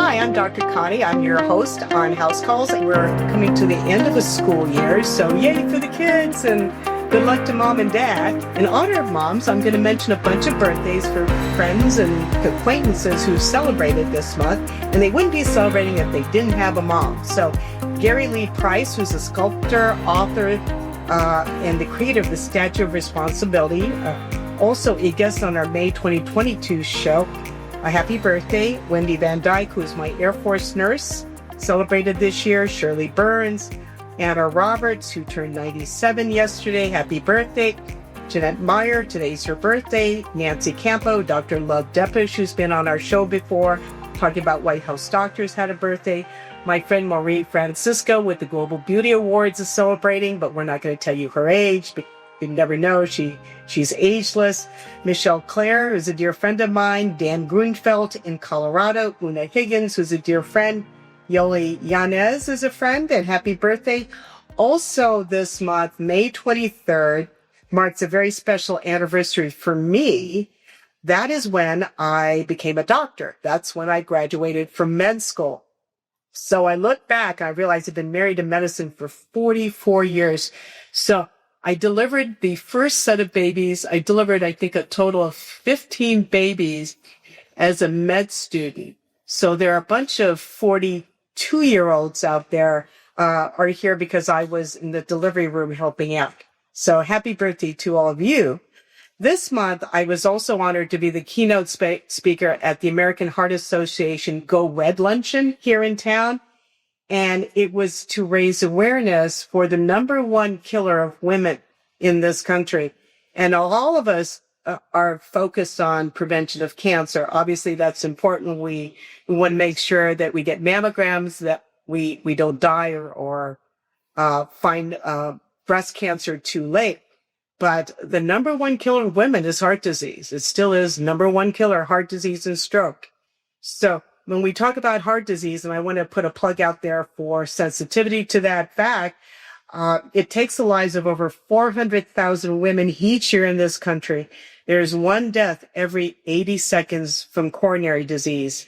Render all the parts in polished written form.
Hi, I'm Dr. Connie. I'm your host on House Calls. We're coming to the end of the school year, so yay for the kids and good luck to mom and dad. In honor of moms, I'm going to mention a bunch of birthdays for friends and acquaintances who celebrated this month, and they wouldn't be celebrating if they didn't have a mom. So Gary Lee Price, who's a sculptor, author, and the creator of the Statue of Responsibility, also a guest on our May 2022 show. A happy birthday, Wendy Van Dyke, who's my Air Force nurse, celebrated this year. Shirley Burns, Anna Roberts, who turned 97 yesterday. Happy birthday. Jeanette Meyer, today's her birthday. Nancy Campo, Dr. Love Depesh, who's been on our show before, talking about White House doctors, had a birthday. My friend Marie Francisco with the Global Beauty Awards is celebrating, but we're not going to tell you her age. You never know. She's ageless. Michelle Clare, who's a dear friend of mine. Dan Grunfeld in Colorado. Una Higgins, who's a dear friend. Yoli Yanez is a friend, and happy birthday. Also this month, May 23rd, marks a very special anniversary for me. That is when I became a doctor. That's when I graduated from med school. So I look back, I realized I've been married to medicine for 44 years. So I delivered the first set of babies. I delivered, I think, a total of 15 babies as a med student. So there are a bunch of 42-year-olds out there are here because I was in the delivery room helping out. So happy birthday to all of you. This month, I was also honored to be the keynote speaker at the American Heart Association Go Red Luncheon here in town. And it was to raise awareness for the number one killer of women in this country. And all of us are focused on prevention of cancer. Obviously, that's important. We want to make sure that we get mammograms, that we don't die or find breast cancer too late. But the number one killer of women is heart disease. It still is number one killer, heart disease and stroke. So when we talk about heart disease, and I want to put a plug out there for sensitivity to that fact, it takes the lives of over 400,000 women each year in this country. There's one death every 80 seconds from coronary disease.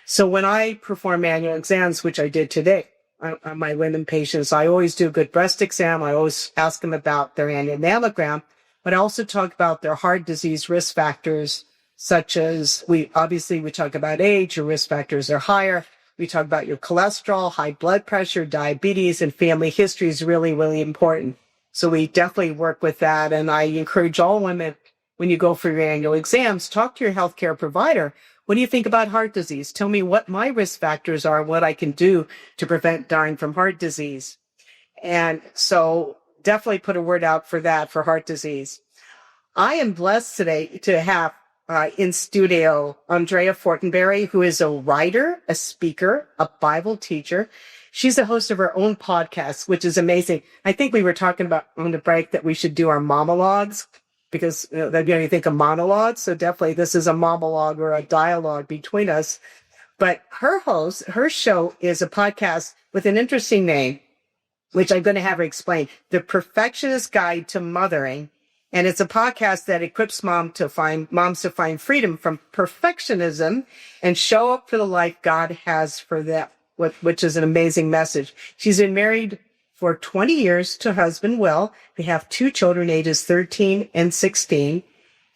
So when I perform annual exams, which I did today, on my women patients, I always do a good breast exam. I always ask them about their annual mammogram, but I also talk about their heart disease risk factors, such as we talk about age, your risk factors are higher. We talk about your cholesterol, high blood pressure, diabetes, and family history is really, really important. So we definitely work with that. And I encourage all women, when you go for your annual exams, talk to your healthcare provider. What do you think about heart disease? Tell me what my risk factors are, what I can do to prevent dying from heart disease. And so definitely put a word out for that, for heart disease. I am blessed today to have in studio Andrea Fortenberry, who is a writer, a speaker, a Bible teacher. She's the host of her own podcast, which is amazing. I think we were talking about on the break that we should do our monologues, because that you think of monologues. So definitely this is a monologue or a dialogue between us. But her show is a podcast with an interesting name, which I'm going to have her explain, The Perfectionist Guide to Mothering. And it's a podcast that equips moms to find freedom from perfectionism and show up for the life God has for them, which is an amazing message. She's been married for 20 years to husband Will. They have 2 children, ages 13 and 16.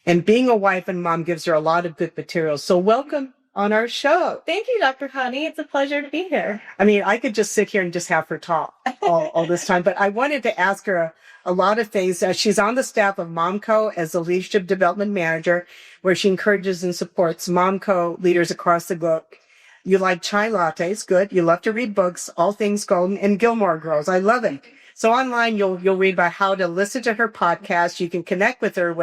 And being a wife and mom gives her a lot of good material. So welcome on our show. Thank you, Dr. Connie. It's a pleasure to be here. I mean, I could just sit here and just have her talk all this time, but I wanted to ask her a lot of things. She's on the staff of MomCo as a leadership development manager, where she encourages and supports MomCo leaders across the globe. You like chai lattes, good. You love to read books, All Things Golden, and Gilmore Girls. I love it. So online, you'll read about how to listen to her podcast. You can connect with her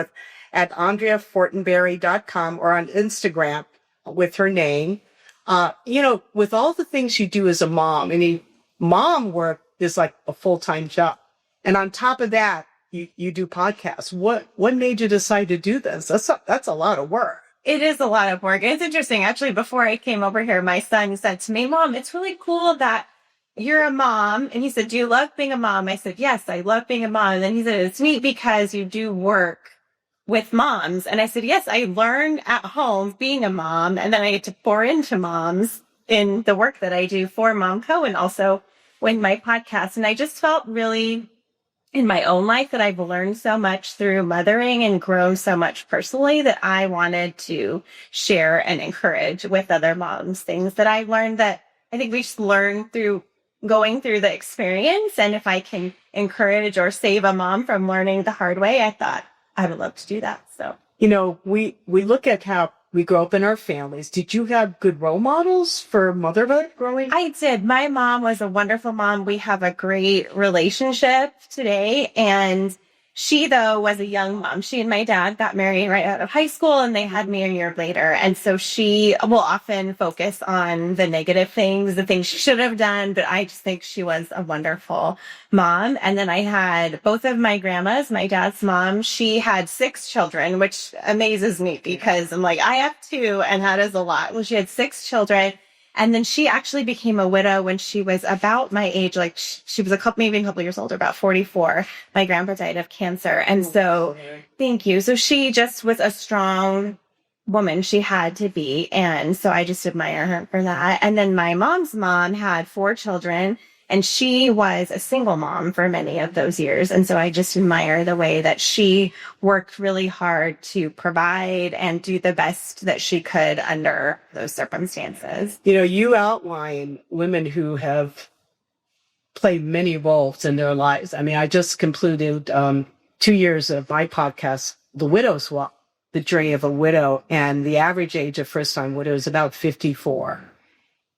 at AndreaFortenberry.com or on Instagram with her name. With all the things you do as a mom, mom work is like a full-time job. And on top of that, you do podcasts. What made you decide to do this? That's a lot of work. It is a lot of work. It's interesting. Actually, before I came over here, my son said to me, Mom, it's really cool that you're a mom. And he said, do you love being a mom? I said, yes, I love being a mom. And then he said, it's neat because you do work with moms. And I said, yes, I learned at home being a mom. And then I get to pour into moms in the work that I do for Mom Co. and also with my podcast. And I just felt really in my own life that I've learned so much through mothering and grown so much personally that I wanted to share and encourage with other moms, things that I've learned that I think we just learn through going through the experience. And if I can encourage or save a mom from learning the hard way, I thought I would love to do that. So, We look at how we grow up in our families. Did you have good role models for motherhood growing up? I did. My mom was a wonderful mom. We have a great relationship today. And she, though, was a young mom. She and my dad got married right out of high school, and they had me a year later. And so she will often focus on the negative things, the things she should have done. But I just think she was a wonderful mom. And then I had both of my grandmas. My dad's mom, she had 6 children, which amazes me because I'm like, I have 2, and that is a lot. Well, she had 6 children. And then she actually became a widow when she was about my age. Like she was maybe a couple years older, about 44. My grandpa died of cancer. And so, thank you. So she just was a strong woman. She had to be. And so I just admire her for that. And then my mom's mom had 4 children, and she was a single mom for many of those years. And so I just admire the way that she worked really hard to provide and do the best that she could under those circumstances. You outline women who have played many roles in their lives. I mean, I just concluded 2 years of my podcast, The Widow's Walk, the journey of a widow. And the average age of first-time widow is about 54.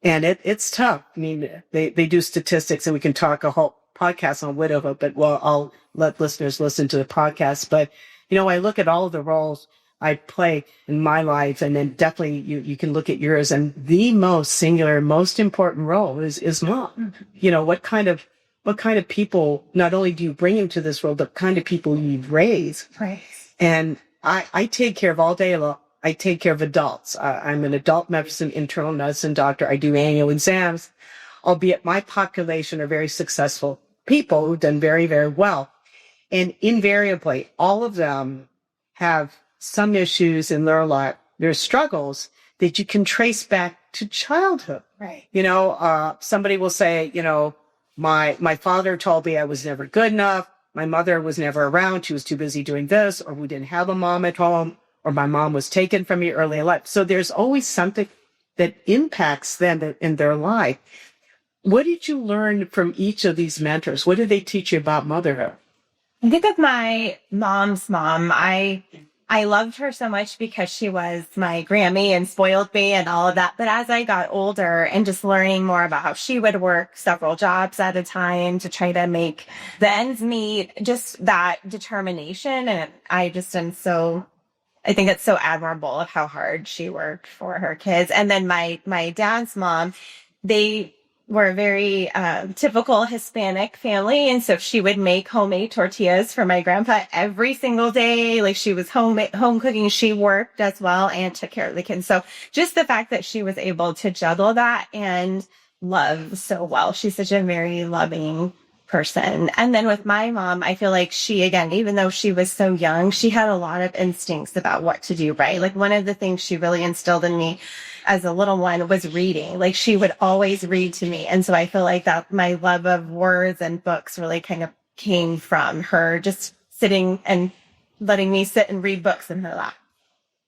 And it's tough. I mean, they do statistics, and we can talk a whole podcast on widowhood, but I'll let listeners listen to the podcast. But, I look at all of the roles I play in my life, and then definitely you can look at yours, and the most singular, most important role is mom. What kind of people, not only do you bring into this world, but kind of people you raise. Right. And I take care of all day long. I take care of adults. I'm an adult medicine, internal medicine doctor. I do annual exams, albeit my population are very successful people who've done very, very well. And invariably, all of them have some issues in their life, their struggles that you can trace back to childhood. Right. Somebody will say, my father told me I was never good enough. My mother was never around. She was too busy doing this, or we didn't have a mom at home, or my mom was taken from me early in life. So there's always something that impacts them in their life. What did you learn from each of these mentors? What did they teach you about motherhood? I think of my mom's mom. I loved her so much because she was my Grammy and spoiled me and all of that. But as I got older and just learning more about how she would work several jobs at a time to try to make the ends meet, just that determination. And I think it's so admirable of how hard she worked for her kids. And then my dad's mom, they were a very typical Hispanic family. And so she would make homemade tortillas for my grandpa every single day. Like she was home cooking. She worked as well and took care of the kids. So just the fact that she was able to juggle that and love so well. She's such a very loving person. And then with my mom, I feel like she, again, even though she was so young, she had a lot of instincts about what to do, right? Like one of the things she really instilled in me as a little one was reading. Like she would always read to me. And so I feel like that my love of words and books really kind of came from her just sitting and letting me sit and read books in her lap.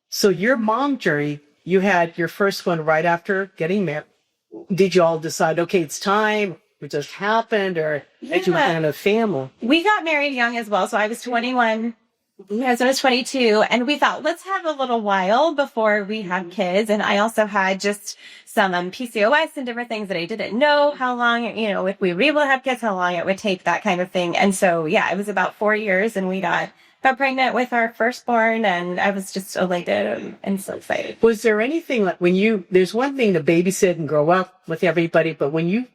So your mom journey, you had your first one right after getting married. Did you all decide, okay, it's time? It just happened, or did you plan a family? We got married young as well. So I was 21. My husband was 22. And we thought, let's have a little while before we have kids. And I also had just some PCOS and different things that I didn't know how long, if we were able to have kids, how long it would take, that kind of thing. And so, it was about 4 years, and we got pregnant with our firstborn, and I was just elated and so excited. Was there anything like there's one thing to babysit and grow up with everybody, but when you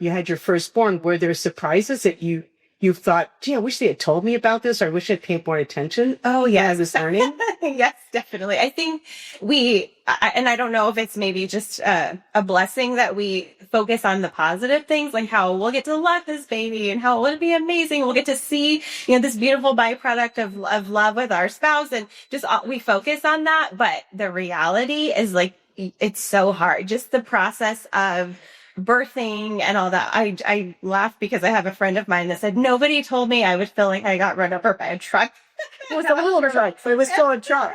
had your firstborn, were there surprises that you thought, gee, I wish they had told me about this, or I wish I'd paid more attention? Oh, yes. I was learning? Yes, definitely. I think and I don't know if it's maybe just a blessing that we focus on the positive things, like how we'll get to love this baby and how it would be amazing. We'll get to see, this beautiful byproduct of love with our spouse, and just we focus on that. But the reality is, like, it's so hard. Just the process of birthing and all that. I laugh because I have a friend of mine that said, nobody told me I would feel like I got run over by a truck. It was a little truck, but it was still a truck.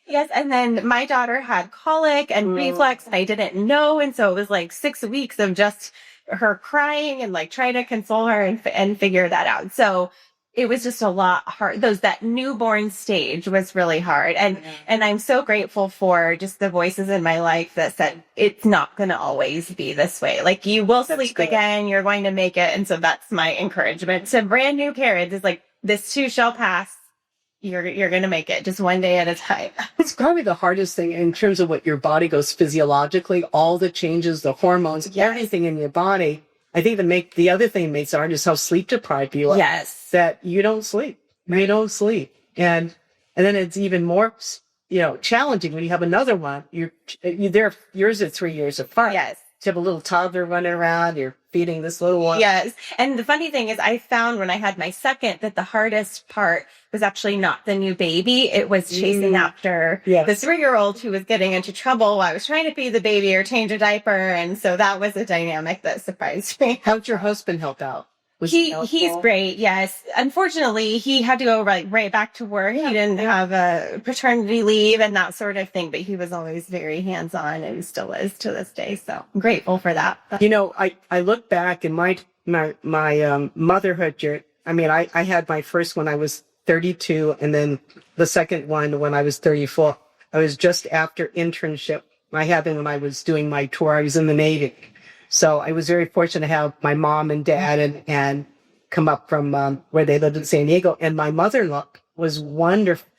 Yes. And then my daughter had colic and reflux, and I didn't know. And so it was like 6 weeks of just her crying and like trying to console her and figure that out. So it was just a lot hard. That newborn stage was really hard. And I'm so grateful for just the voices in my life that said, it's not going to always be this way. Like, you will sleep again. You're going to make it. And so that's my encouragement to brand new parents, is like, this too shall pass. You're going to make it, just one day at a time. It's probably the hardest thing in terms of what your body goes physiologically, all the changes, the hormones, everything in your body. I think the other thing that makes it hard is how sleep deprived you are. Yes. That you don't sleep. You don't sleep. And then it's even more, challenging when you have another one. Yours are 3 years apart. Yes. You have a little toddler running around, you're feeding this little one. Yes. And the funny thing is, I found when I had my second that the hardest part was actually not the new baby. It was chasing after the 3-year-old who was getting into trouble while I was trying to feed the baby or change a diaper. And so that was a dynamic that surprised me. How'd your husband help out? He's great. Yes. Unfortunately, he had to go right back to work. He didn't have a paternity leave and that sort of thing, but he was always very hands-on and still is to this day. So I'm grateful for that. I look back in my motherhood journey. I mean, I had my first one, I was 32, and then the second one when I was 34. I was just after internship. I had them when I was doing my tour. I was in the Navy. So I was very fortunate to have my mom and dad and come up from where they lived in San Diego. And my mother-in-law was wonderful.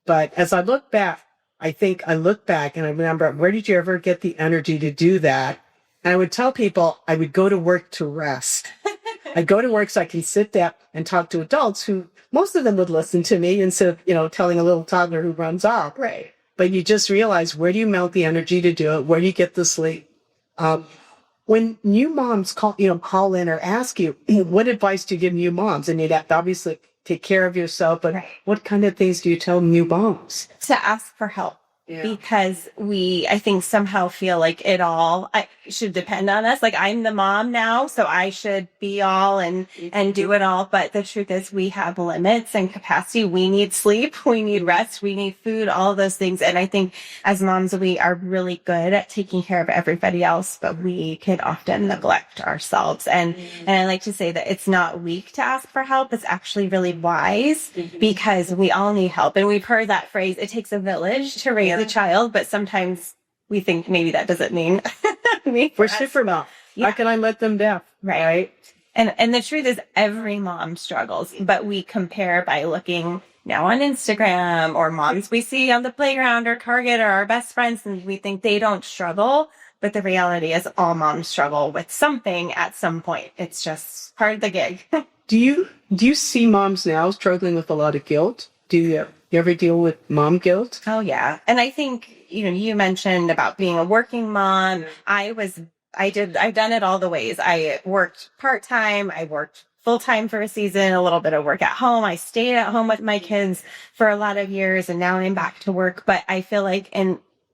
But as I look back, I look back and I remember, where did you ever get the energy to do that? And I would tell people I would go to work to rest. I'd go to work so I can sit there and talk to adults who, most of them would listen to me instead of, telling a little toddler who runs off. Right. But you just realize, where do you mount the energy to do it? Where do you get the sleep? When new moms call in or ask you, what advice do you give new moms? And you'd have to obviously take care of yourself, but what kind of things do you tell new moms? To ask for help. Because I think somehow feel like it all should depend on us. Like, I'm the mom now, so I should be all and do it all. But the truth is, we have limits and capacity. We need sleep, we need rest, we need food, all of those things. And I think as moms, we are really good at taking care of everybody else, but we can often neglect ourselves. And I like to say that it's not weak to ask for help. It's actually really wise, because we all need help. And we've heard that phrase, it takes a village to raise a child, but sometimes we think maybe that doesn't mean we're super mom. How can I let them down? Right. And the truth is, every mom struggles, but we compare by looking now on Instagram or moms we see on the playground or Target or our best friends, and we think they don't struggle. But the reality is, all moms struggle with something at some point. It's just part of the gig. Do you see moms now struggling with a lot of guilt? Do you ever deal with mom guilt? Oh, yeah. And I think, you mentioned about being a working mom. I've done it all the ways. I worked part-time. I worked full-time for a season, a little bit of work at home. I stayed at home with my kids for a lot of years, and now I'm back to work. But I feel like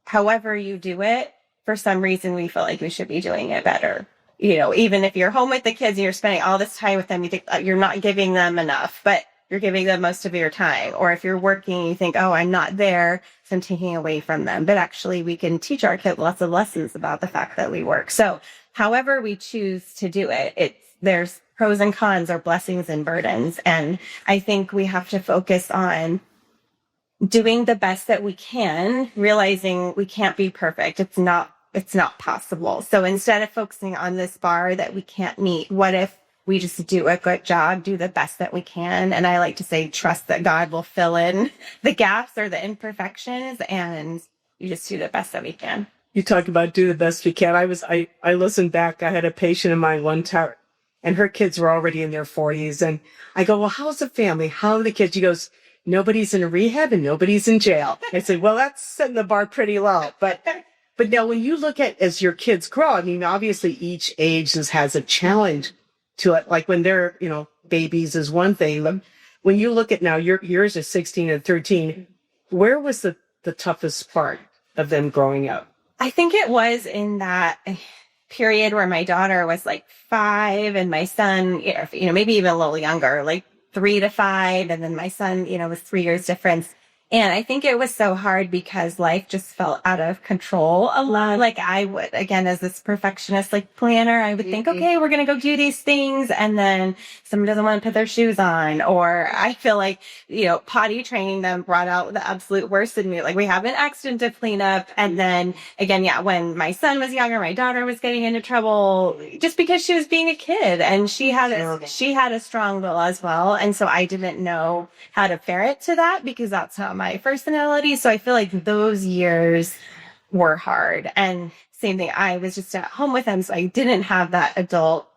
however you do it, for some reason, we feel like we should be doing it better. Even if you're home with the kids and you're spending all this time with them, you think you're not giving them enough, but you're giving them most of your time. Or if you're working, you think, oh, I'm not there, so I'm taking away from them. But actually, we can teach our kids lots of lessons about the fact that we work. So however we choose to do it, there's pros and cons, or blessings and burdens. And I think we have to focus on doing the best that we can, realizing we can't be perfect. It's not possible. So instead of focusing on this bar that we can't meet, what if we just do a good job, do the best that we can? And I like to say, trust that God will fill in the gaps or the imperfections, and you just do the best that we can. You talk about do the best we can. I listened back. I had a patient of mine one time, and her kids were already in their 40s. And I go, well, how's the family? How are the kids? She goes, nobody's in a rehab and nobody's in jail. I said, well, that's setting the bar pretty low. But now when you look at as your kids grow, I mean, obviously each age has a challenge to it. Like when they're, babies is one thing. But when you look at now, yours is 16 and 13. Where was the toughest part of them growing up? I think it was in that period where my daughter was like 5 and my son, maybe even a little younger, like 3 to 5. And then my son, was 3 years difference. And I think it was so hard because life just felt out of control a lot. Like I would, again, as this perfectionist, like planner, I would think, okay, we're going to go do these things. And then someone doesn't want to put their shoes on. Or I feel like, potty training them brought out the absolute worst in me. Like we have an accident to clean up. And then again, when my son was younger, my daughter was getting into trouble just because she was being a kid and she had a strong will as well. And so I didn't know how to parent to that because that's how my personality. So I feel like those years were hard. And same thing, I was just at home with them. So I didn't have that adult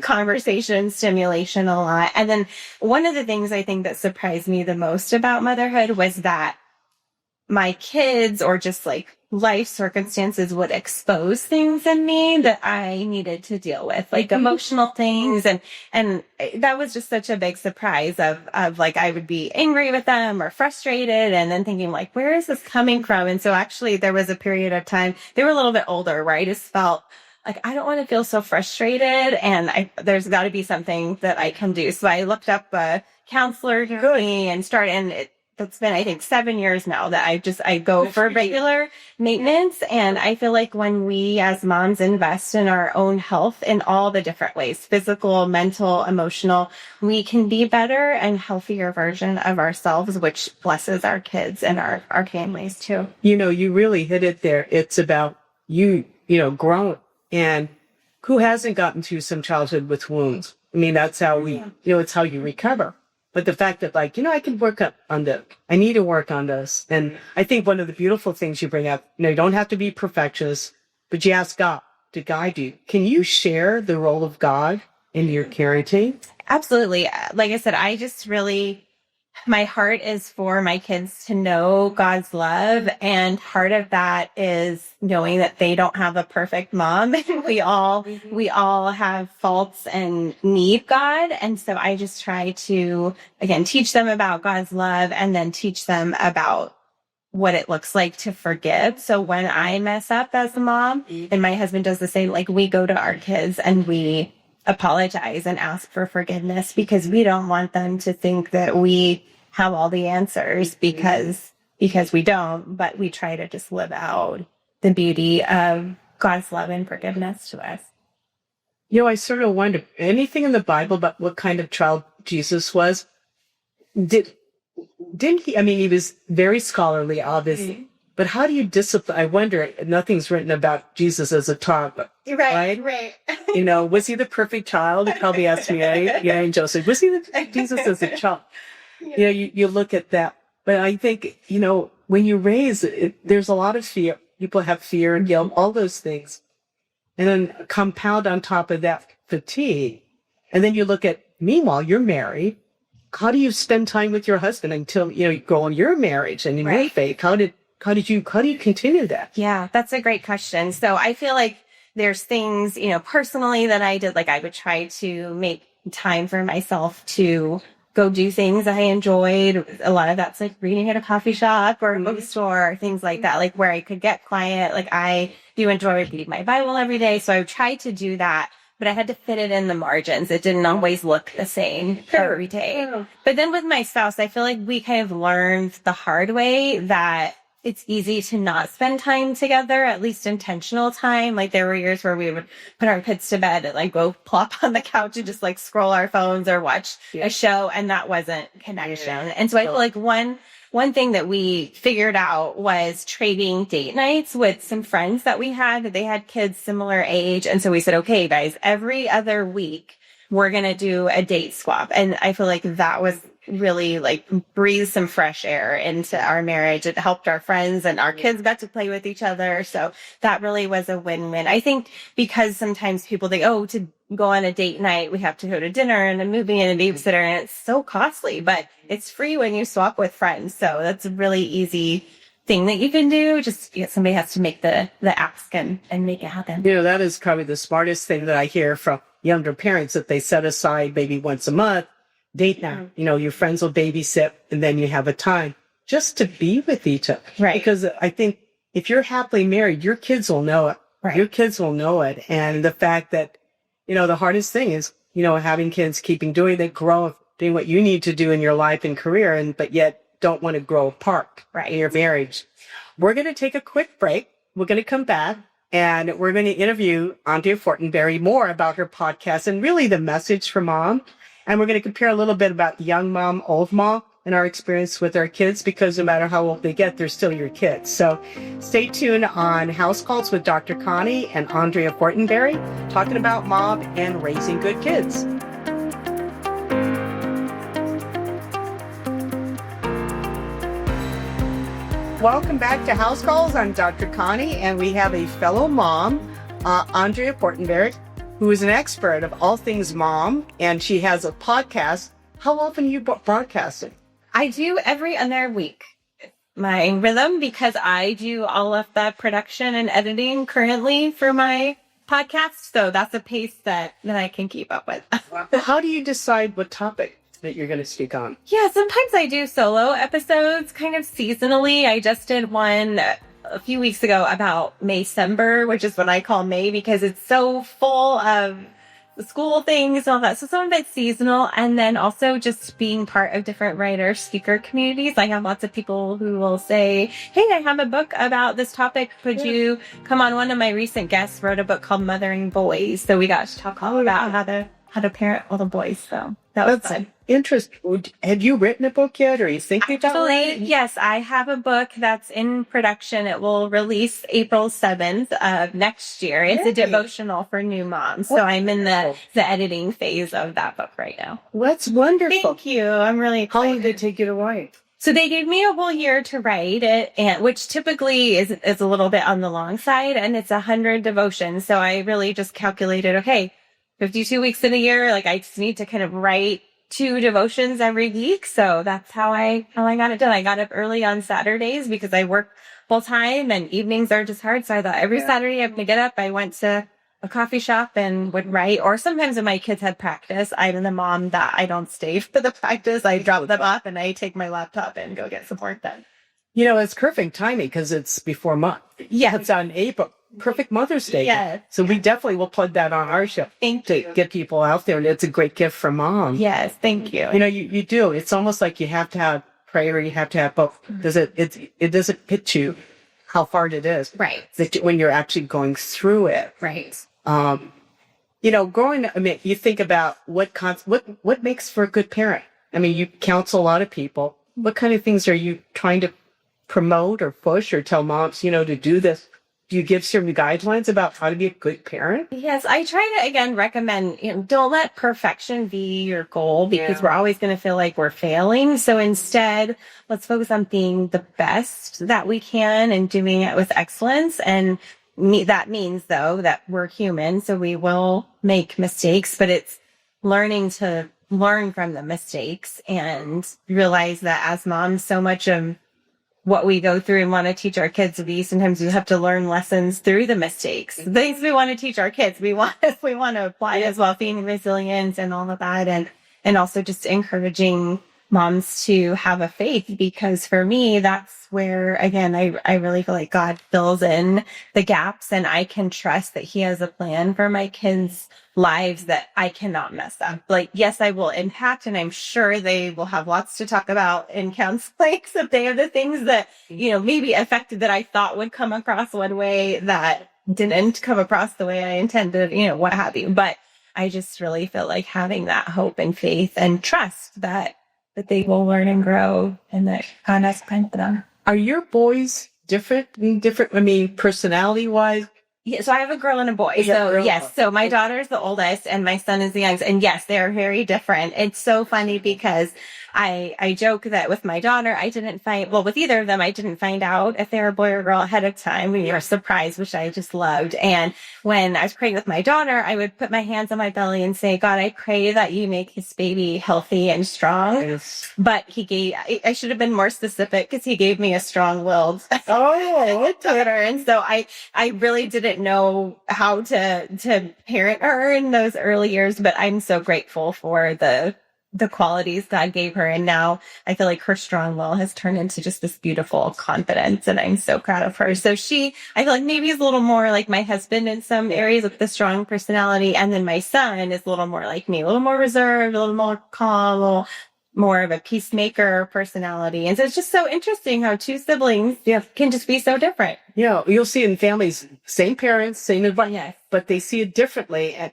conversation stimulation a lot. And then one of the things I think that surprised me the most about motherhood was that my kids or just like life circumstances would expose things in me that I needed to deal with, like emotional things. And that was just such a big surprise of like, I would be angry with them or frustrated and then thinking like, where is this coming from? And so actually there was a period of time, they were a little bit older where I just felt like, I don't want to feel so frustrated and there's got to be something that I can do. So I looked up a counselor and started, and it's been, I think, 7 years now that I go for regular maintenance. And I feel like when we as moms invest in our own health in all the different ways, physical, mental, emotional, we can be better and healthier version of ourselves, which blesses our kids and our families too. You really hit it there. It's about growing. And who hasn't gotten through some childhood with wounds? I mean, that's how it's how you recover. But the fact that I can work on this. I need to work on this. And I think one of the beautiful things you bring up, you don't have to be perfectionist, but you ask God to guide you. Can you share the role of God in your parenting? Absolutely. Like I said, my heart is for my kids to know God's love. And part of that is knowing that they don't have a perfect mom. we all have faults and need God. And so I just try to, again, teach them about God's love and then teach them about what it looks like to forgive. So when I mess up as a mom and my husband does the same, like we go to our kids and we apologize and ask for forgiveness because we don't want them to think that we have all the answers because we don't, but we try to just live out the beauty of God's love and forgiveness to us. I sort of wonder, anything in the Bible about what kind of child Jesus was? Didn't he? I mean, he was very scholarly, obviously. But how do you discipline? I wonder, nothing's written about Jesus as a toddler. Right. Was he the perfect child? You probably asked me, and Joseph, was he Jesus as a child? You look at that. But I think, when you raise it, there's a lot of fear. People have fear and guilt, all those things. And then compound on top of that fatigue. And then you look at, meanwhile, you're married. How do you spend time with your husband until, you go on your marriage and in your faith? How do you continue that? Yeah, that's a great question. So I feel like there's things, personally that I did, like I would try to make time for myself to go do things I enjoyed. A lot of that's like reading at a coffee shop or a bookstore, things like that, like where I could get quiet. Like I do enjoy reading my Bible every day. So I tried to do that, but I had to fit it in the margins. It didn't always look the same every day. But then with my spouse, I feel like we kind of learned the hard way that it's easy to not spend time together, at least intentional time. Like there were years where we would put our kids to bed and like go plop on the couch and just like scroll our phones or watch a show. And that wasn't connection. And so I feel like one thing that we figured out was trading date nights with some friends that we had. They had kids similar age. And so we said, okay, guys, every other week, we're going to do a date swap. And I feel like that was really like breathe some fresh air into our marriage. It helped our friends and our kids got to play with each other. So that really was a win-win. I think because sometimes people think, to go on a date night, we have to go to dinner and a movie and a babysitter, and it's so costly, but it's free when you swap with friends. So that's a really easy thing that you can do. Just somebody has to make the ask and make it happen. That is probably the smartest thing that I hear from younger parents, that they set aside maybe once a month date night. Your friends will babysit and then you have a time just to be with each other. Right. Because I think if you're happily married, your kids will know it. Right. Your kids will know it. And the fact that, the hardest thing is, having kids, doing what you need to do in your life and career, but yet don't want to grow apart in your marriage. We're going to take a quick break. We're going to come back and we're going to interview Andrea Fortenberry more about her podcast and really the message for mom. And we're going to compare a little bit about young mom, old mom, and our experience with our kids, because no matter how old they get, they're still your kids. So stay tuned on House Calls with Dr. Connie and Andrea Fortenberry, talking about mom and raising good kids. Welcome back to House Calls. I'm Dr. Connie, and we have a fellow mom, Andrea Fortenberry, who is an expert of all things mom, and she has a podcast. How often are you broadcasting? I do every other week. My rhythm, because I do all of the production and editing currently for my podcast. So that's a pace that I can keep up with. How do you decide what topic that you're going to speak on? Yeah, sometimes I do solo episodes kind of seasonally. I just did one a few weeks ago about Maycember, which is what I call May, because it's so full of the school things and all that. So some of it's seasonal, and then also just being part of different writer speaker communities. I have lots of people who will say, hey, I have a book about this topic. Could you come on? One of my recent guests wrote a book called Mothering Boys. So we got to talk all about how to parent little boys. So that was fun. Interesting. Have you written a book yet, or are you thinking about it? Yes, I have a book that's in production. It will release April 7th of next year. It's a devotional for new moms. So I'm in the editing phase of that book right now. That's wonderful. Thank you. I'm really excited. How long did it take you to write? So they gave me a whole year to write it, and which typically is a little bit on the long side, and it's 100 devotions. So I really just calculated, okay, 52 weeks in a year, like I just need to kind of write 2 devotions every week. So that's how I got it done. I got up early on Saturdays because I work full time and evenings are just hard. So I thought every Saturday I'm going to get up. I went to a coffee shop and would write, or sometimes when my kids had practice, I'm the mom that I don't stay for the practice. I drop them off and I take my laptop and go get some work done. It's perfect timing because it's before month. Yeah. It's on April. Perfect Mother's Day. Yeah. So we definitely will plug that on our show. Thank to you. Get people out there. And it's a great gift for mom. Yes. Thank you. You do. It's almost like you have to have prayer. You have to have both. It doesn't hit you how hard it is. Right. When you're actually going through it. Right. Growing, you think about what makes for a good parent. You counsel a lot of people. What kind of things are you trying to promote or push or tell moms, to do this? Do you give certain guidelines about how to be a good parent? Yes, I try to, again, recommend, don't let perfection be your goal, because we're always going to feel like we're failing. So instead, let's focus on being the best that we can and doing it with excellence. And that means, though, that we're human, so we will make mistakes, but it's learning to learn from the mistakes and realize that as moms, so much of what we go through and want to teach our kids sometimes we have to learn lessons through the mistakes. Things we want to teach our kids, we want to apply as well, being resilient and all of that. And also just encouraging moms to have a faith, because for me, that's where, again, I really feel like God fills in the gaps, and I can trust that He has a plan for my kids' lives that I cannot mess up. Like, yes, I will impact, and I'm sure they will have lots to talk about in counseling someday of the things that, maybe affected that I thought would come across one way that didn't come across the way I intended, what have you. But I just really feel like having that hope and faith and trust that they will learn and grow, and that God has planned for them. Are your boys different? Personality-wise? Yeah, so I have a girl and a boy. So yes, so my daughter's the oldest and my son is the youngest. And yes, they are very different. It's so funny because I joke that with my daughter, with either of them, I didn't find out if they were a boy or girl ahead of time. We were surprised, which I just loved. And when I was praying with my daughter, I would put my hands on my belly and say, God, I pray that you make this baby healthy and strong. Yes. But I should have been more specific, because he gave me a strong-willed daughter. And so I really didn't know how to parent her in those early years, but I'm so grateful for the the qualities God gave her. And now I feel like her strong will has turned into just this beautiful confidence. And I'm so proud of her. So I feel like maybe is a little more like my husband in some areas with the strong personality. And then my son is a little more like me, a little more reserved, a little more calm, a little more of a peacemaker personality. And so it's just so interesting how two siblings can just be so different. Yeah, you'll see in families, same parents, same advice, Yes. but they see it differently. And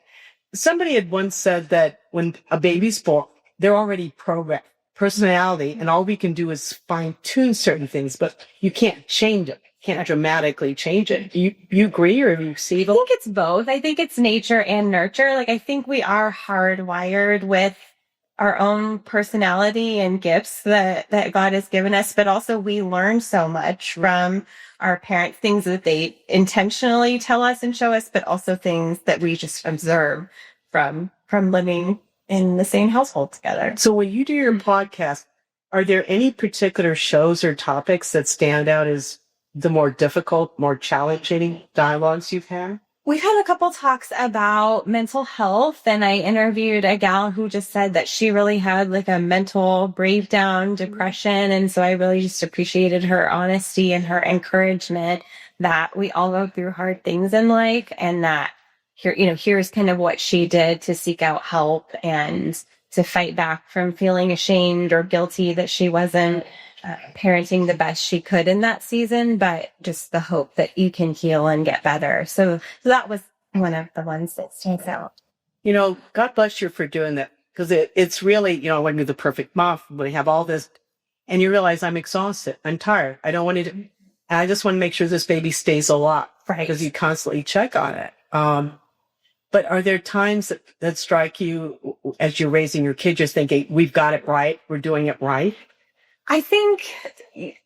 somebody had once said that when a baby's born, they're already programmed personality, and all we can do is fine tune certain things, but you can't change it. Can't dramatically change it. You agree, or you see them? I think it's both. I think it's nature and nurture. Like, I think we are hardwired with our own personality and gifts that God has given us, but also we learn so much from our parents, things that they intentionally tell us and show us, but also things that we just observe from living in the same household together. So when you do your podcast, are there any particular shows or topics that stand out as the more difficult, more challenging dialogues you've had? We've had a couple talks about mental health, and I interviewed a gal who just said that she really had like a mental breakdown, depression. And so I really just appreciated her honesty and her encouragement that we all go through hard things in life, and that here's kind of what she did to seek out help and to fight back from feeling ashamed or guilty that she wasn't parenting the best she could in that season, but just the hope that you can heal and get better. So that was one of the ones that stands out. God bless you for doing that, because it's really, I want to be the perfect mom. We have all this, and you realize I'm exhausted. I'm tired. I don't want to, I just want to make sure this baby stays alive. Right. Because you constantly check on it. But are there times that strike you as you're raising your kids, you're thinking, we've got it right, we're doing it right? I think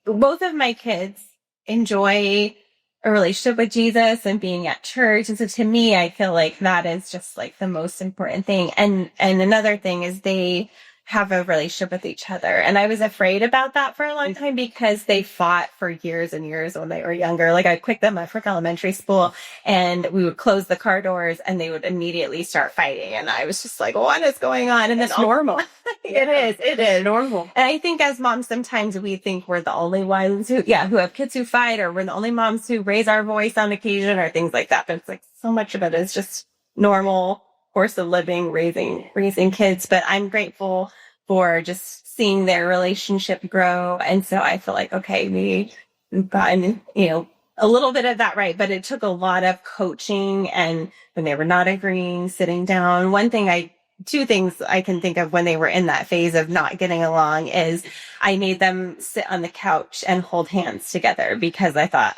both of my kids enjoy a relationship with Jesus and being at church. And so to me, I feel like that is just like the most important thing. And another thing is they have a relationship with each other. And I was afraid about that for a long time because they fought for years and years when they were younger. Like, I picked them up from elementary school and we would close the car doors and they would immediately start fighting. And I was just like, what is going on? And it's normal. It is normal. And I think as moms, sometimes we think we're the only ones who have kids who fight, or we're the only moms who raise our voice on occasion or things like that. But it's like so much of it is just normal course of living, raising kids. But I'm grateful for just seeing their relationship grow. And so I feel like, okay, we've gotten, a little bit of that right, but it took a lot of coaching, and when they were not agreeing, sitting down. Two things I can think of when they were in that phase of not getting along is I made them sit on the couch and hold hands together, because I thought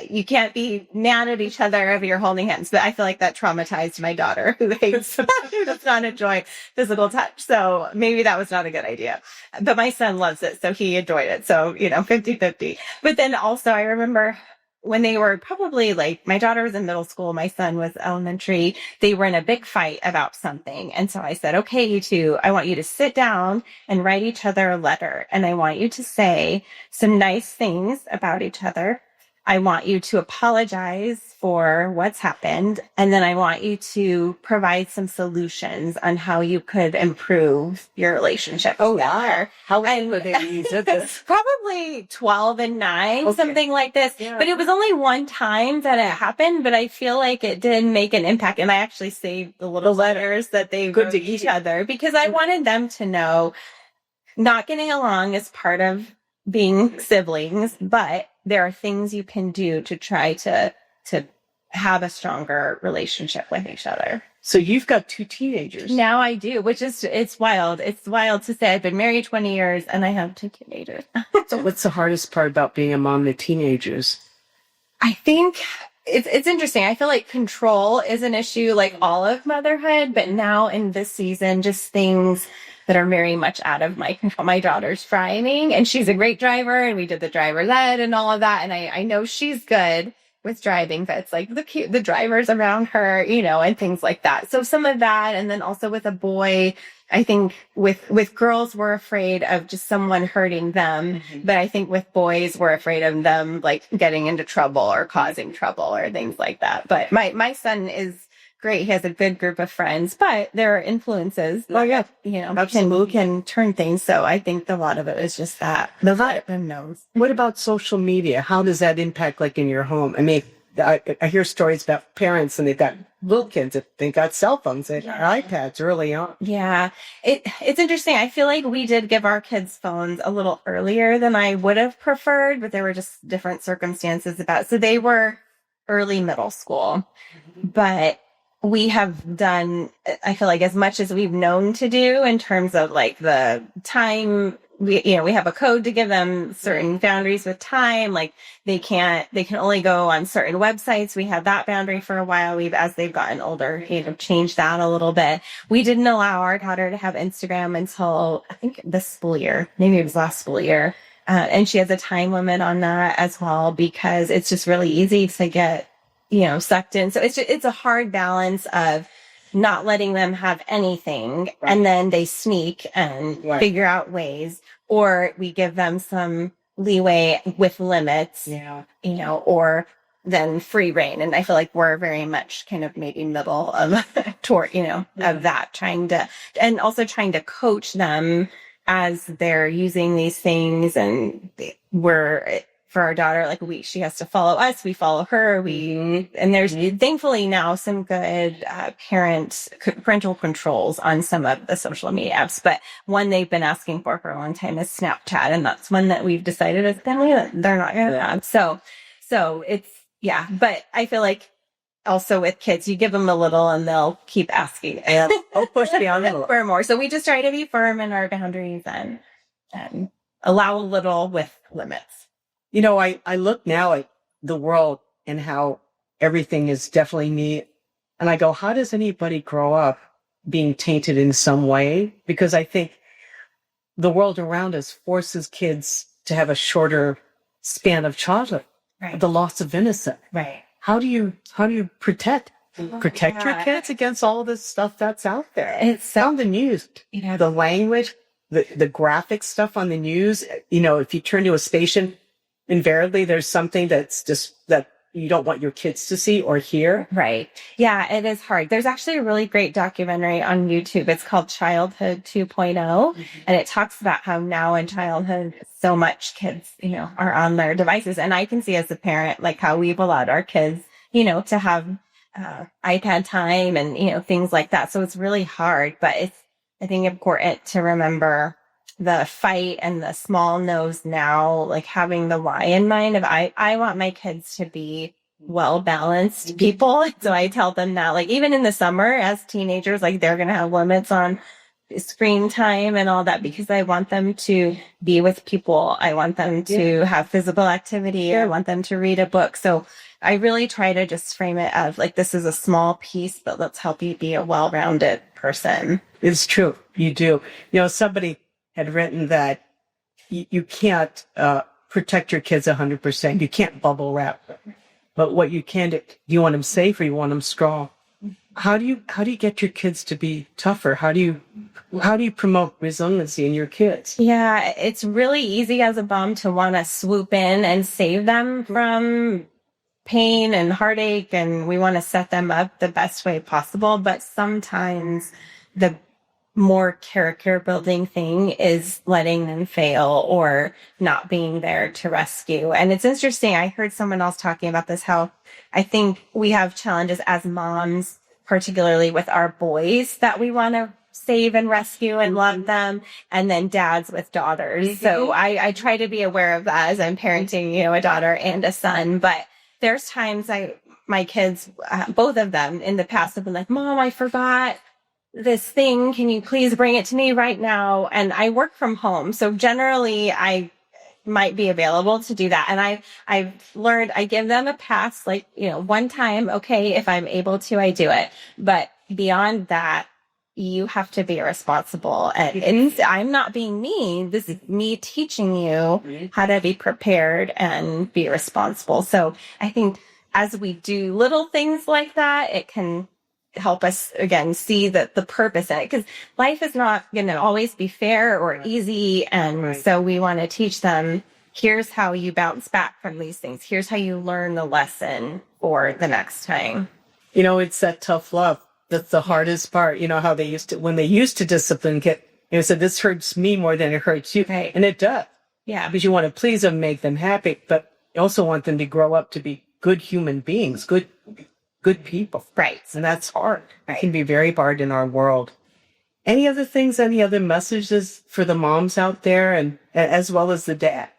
you can't be mad at each other if you're holding hands. But I feel like that traumatized my daughter, who does not enjoy physical touch. So maybe that was not a good idea. But my son loves it, so he enjoyed it. So, 50-50. But then also I remember when they were probably like, my daughter was in middle school, my son was elementary, they were in a big fight about something. And so I said, okay, you two, I want you to sit down and write each other a letter. And I want you to say some nice things about each other. I want you to apologize for what's happened. And then I want you to provide some solutions on how you could improve your relationship. Oh, yeah. How old were they when you did this? Probably 12 and 9, okay. Something like this. Yeah. But it was only one time that it happened, but I feel like it did make an impact. And I actually saved the little letters that they wrote to each other, because I wanted them to know not getting along is part of being siblings, but there are things you can do to try to have a stronger relationship with each other. So you've got 2 teenagers. Now I do, which is, it's wild. It's wild to say I've been married 20 years and I have 2 teenagers. So what's the hardest part about being a mom to teenagers? I think it's interesting. I feel like control is an issue, like all of motherhood, but now in this season, just things that are very much out of my control. My daughter's driving, and she's a great driver, and we did the driver's ed and all of that. And I know she's good with driving, but it's like the drivers around her, and things like that. So some of that. And then also with a boy, I think with girls, we're afraid of just someone hurting them. Mm-hmm. But I think with boys, we're afraid of them like getting into trouble or causing trouble or things like that. But my son is great. He has a good group of friends, but there are influences. Oh, yeah. Can turn things. So I think a lot of it is just that. Now knows. what about social media? How does that impact, like, in your home? I mean, I hear stories about parents and they've got little kids that they've got cell phones and iPads early on. Yeah, it's interesting. I feel like we did give our kids phones a little earlier than I would have preferred, but there were just different circumstances about it. So they were early middle school, but we have done, I feel like, as much as we've known to do in terms of like the time. We have a code to give them certain boundaries with time. Like they can only go on certain websites. We had that boundary for a while. As they've gotten older, changed that a little bit. We didn't allow our daughter to have Instagram until I think this school year, maybe it was last school year. And she has a time limit on that as well, because it's just really easy to get, sucked in. So it's a hard balance of not letting them have anything, and then they sneak and figure out ways, or we give them some leeway with limits, or then free reign. And I feel like we're very much kind of maybe middle of of that, trying to coach them as they're using these things. And for our daughter, like she has to follow us, we follow her, and there's thankfully now some good parental controls on some of the social media apps. But one they've been asking for a long time is Snapchat, and that's one that we've decided as family that they're not going to have. So it's, but I feel like also with kids, you give them a little and they'll keep asking. And I'll push beyond it for more. So we just try to be firm in our boundaries and allow a little with limits. I look now at the world and how everything is definitely neat. And I go, how does anybody grow up being tainted in some way? Because I think the world around us forces kids to have a shorter span of childhood, the loss of innocence. Right. How do you protect your kids against all this stuff that's out there? It's on the news, the language, the graphic stuff on the news. If you turn to a station, invariably there's something that's just that you don't want your kids to see or hear. Right. Yeah, it is hard. There's actually a really great documentary on YouTube. It's called Childhood 2.0. And it talks about how now in childhood, so much kids, are on their devices. And I can see as a parent, like how we've allowed our kids, to have iPad time and, things like that. So it's really hard, but it's, I think, important to remember the fight and the small no's now, like having the why in mind of I want my kids to be well-balanced people. So I tell them that, like, even in the summer as teenagers, like they're going to have limits on screen time and all that, because I want them to be with people. I want them to have physical activity. I want them to read a book. So I really try to just frame it as like, this is a small piece, but let's help you be a well-rounded person. It's true. You do. Somebody had written that you can't protect your kids 100%. You can't bubble wrap them. But what you can do, you want them safe or you want them strong. How do you get your kids to be tougher? How do you promote resiliency in your kids? Yeah, it's really easy as a mom to want to swoop in and save them from pain and heartache, and we want to set them up the best way possible. But sometimes the more character building thing is letting them fail or not being there to rescue. And it's interesting. I heard someone else talking about this, how I think we have challenges as moms, particularly with our boys, that we want to save and rescue and love them, and then dads with daughters. So I try to be aware of that as I'm parenting, a daughter and a son. But there's times my kids, both of them in the past have been like, Mom, I forgot this thing. Can you please bring it to me right now? And I work from home. So generally I might be available to do that. And I've learned, I give them a pass, like, one time. Okay. If I'm able to, I do it. But beyond that, you have to be responsible. And I'm not being mean. This is me teaching you how to be prepared and be responsible. So I think as we do little things like that, it can help us, again, see the purpose in it, because life is not going to always be fair or easy. And so we want to teach them, here's how you bounce back from these things. Here's how you learn the lesson for the next time. It's that tough love. That's the hardest part. How when they used to discipline kid, said, this hurts me more than it hurts you. Right. And it does. Yeah. Because you want to please them, make them happy, but you also want them to grow up to be good human beings, good people. Right. And that's hard. Right. It can be very hard in our world. Any other things, any other messages for the moms out there and as well as the dads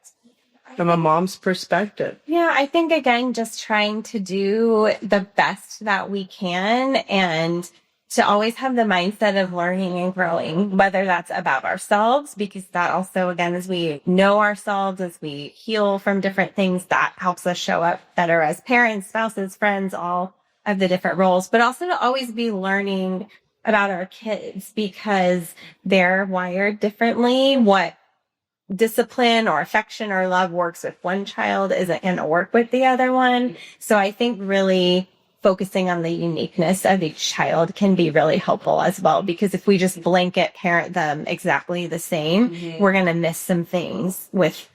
from a mom's perspective? Yeah, I think, again, just trying to do the best that we can and to always have the mindset of learning and growing, whether that's about ourselves, because that also, again, as we know ourselves, as we heal from different things, that helps us show up better as parents, spouses, friends, all of the different roles, but also to always be learning about our kids because they're wired differently. What discipline or affection or love works with one child isn't going to work with the other one. So I think really focusing on the uniqueness of each child can be really helpful as well, because if we just blanket parent them exactly the same, we're going to miss some things with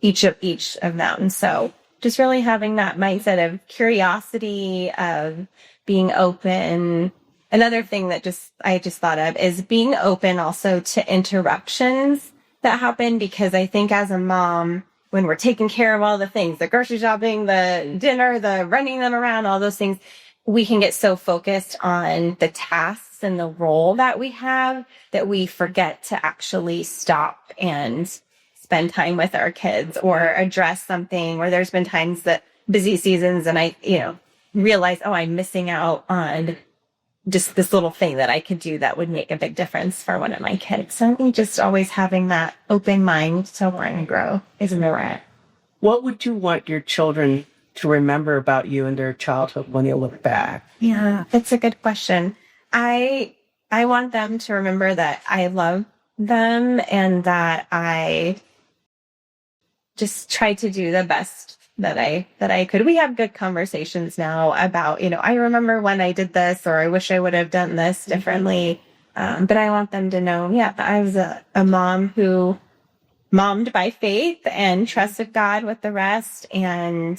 each of them. So just really having that mindset of curiosity, of being open. Another thing that I just thought of is being open also to interruptions that happen, because I think as a mom, when we're taking care of all the things, the grocery shopping, the dinner, the running them around, all those things, we can get so focused on the tasks and the role that we have that we forget to actually stop and spend time with our kids or address something. Or there's been times that busy seasons and I, realize, I'm missing out on just this little thing that I could do that would make a big difference for one of my kids. So I think just always having that open mind to learn and grow is where we're at. What would you want your children to remember about you in their childhood when they look back? Yeah, that's a good question. I want them to remember that I love them and that I just try to do the best that I could. We have good conversations now about, I remember when I did this, or I wish I would have done this differently. But I want them to know, I was a mom who mommed by faith and trusted God with the rest. And,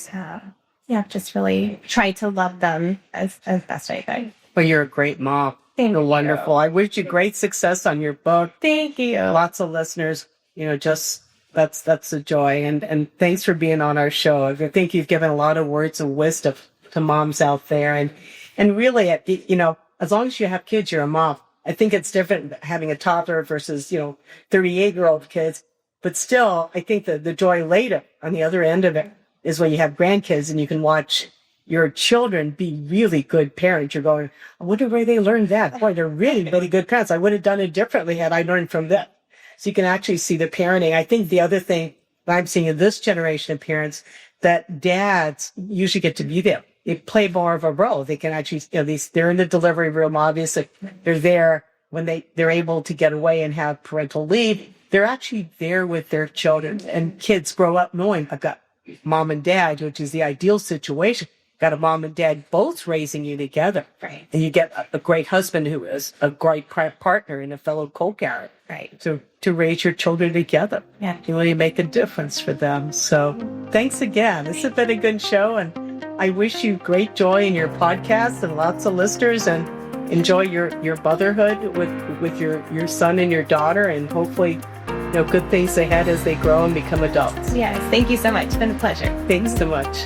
just really try to love them as best I could. Well, you're a great mom. Thank you. Wonderful. I wish you great success on your book. Thank you. Lots of listeners, that's a joy. And thanks for being on our show. I think you've given a lot of words of wisdom to moms out there. And really, as long as you have kids, you're a mom. I think it's different having a toddler versus, 38-year-old kids. But still, I think the joy later on the other end of it is when you have grandkids and you can watch your children be really good parents. You're going, I wonder where they learned that. Boy, they're really, really good parents. I would have done it differently had I learned from them. So you can actually see the parenting. I think the other thing that I'm seeing in this generation of parents, that dads usually get to be there. They play more of a role. They can actually, they're in the delivery room, obviously. They're there when they're able to get away and have parental leave. They're actually there with their children. And kids grow up knowing, I've got mom and dad, which is the ideal situation. Got a mom and dad both raising you together. Right. And you get a great husband who is a great partner and a fellow co-parent. Right. To raise your children together. Yeah. You really make a difference for them. So thanks again. This has been a good show, and I wish you great joy in your podcast and lots of listeners, and enjoy your motherhood with your son and your daughter, and hopefully good things ahead as they grow and become adults. Yes. Thank you so much. It's been a pleasure. Thanks so much.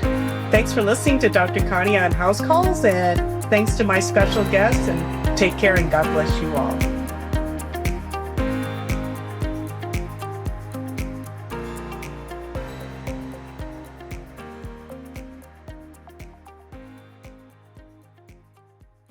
Thanks for listening to Dr. Connie on House Calls, and thanks to my special guests, and take care and God bless you all.